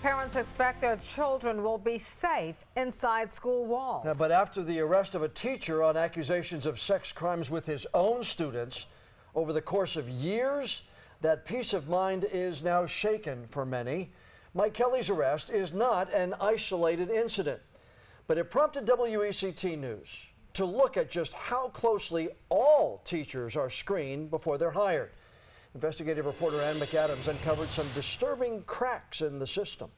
Parents expect their children will be safe inside school walls. Yeah, but after the arrest of a teacher on accusations of sex crimes with his own students over the course of years, that peace of mind is now shaken for many. Mike Kelly's arrest is not an isolated incident, but it prompted WECT News to look at just how closely all teachers are screened before they're hired. Investigative reporter Ann McAdams uncovered some disturbing cracks in the system.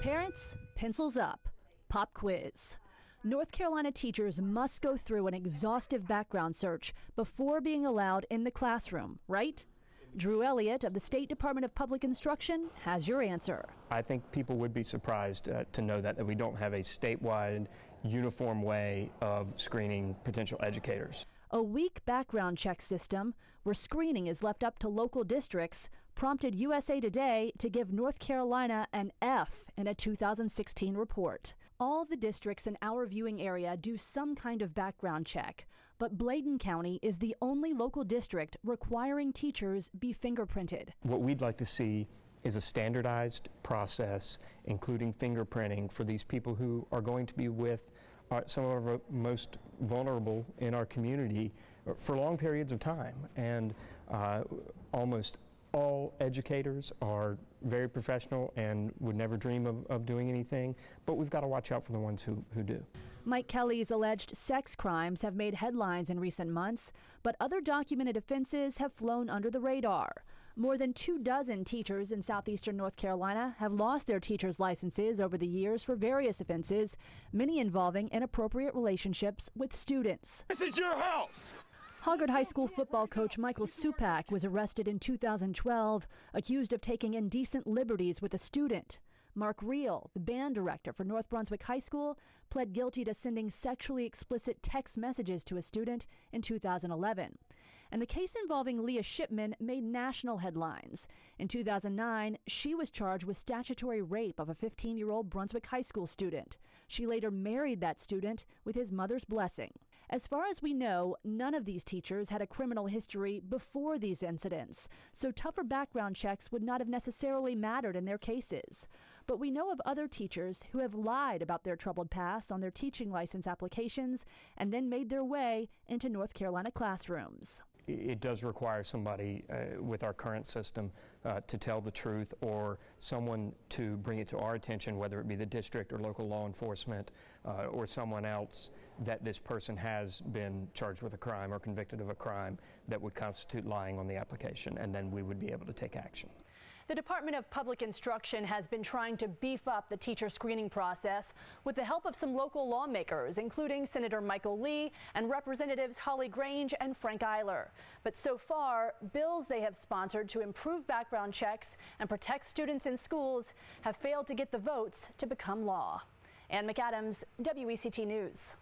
Parents, pencils up. Pop quiz. North Carolina teachers must go through an exhaustive background search before being allowed in the classroom, right? Drew Elliott of the State Department of Public Instruction has your answer. I think people would be surprised to know that we don't have a statewide uniform way of screening potential educators. A weak background check system where screening is left up to local districts prompted USA Today to give North Carolina an F in a 2016 report. All the districts in our viewing area do some kind of background check, but Bladen County is the only local district requiring teachers be fingerprinted. What we'd like to see is a standardized process, including fingerprinting for these people who are going to be with some of our most vulnerable in our community for long periods of time. And almost all educators are very professional and would never dream of doing anything, but we've got to watch out for the ones who do. Mike Kelly's alleged sex crimes have made headlines in recent months, but other documented offenses have flown under the radar. More than 24 teachers in southeastern North Carolina have lost their teacher's licenses over the years for various offenses, many involving inappropriate relationships with students. This is your house! Hoggard High School football coach Michael Supak was arrested in 2012, accused of taking indecent liberties with a student. Mark Reel, the band director for North Brunswick High School, pled guilty to sending sexually explicit text messages to a student in 2011. And the case involving Leah Shipman made national headlines. In 2009, she was charged with statutory rape of a 15-year-old Brunswick High School student. She later married that student with his mother's blessing. As far as we know, none of these teachers had a criminal history before these incidents, so tougher background checks would not have necessarily mattered in their cases. But we know of other teachers who have lied about their troubled past on their teaching license applications and then made their way into North Carolina classrooms. It does require somebody with our current system to tell the truth, or someone to bring it to our attention, whether it be the district or local law enforcement or someone else, that this person has been charged with a crime or convicted of a crime that would constitute lying on the application, and then we would be able to take action. The Department of Public Instruction has been trying to beef up the teacher screening process with the help of some local lawmakers, including Senator Michael Lee and Representatives Holly Grange and Frank Eiler. But so far, bills they have sponsored to improve background checks and protect students in schools have failed to get the votes to become law. Ann McAdams, WECT News.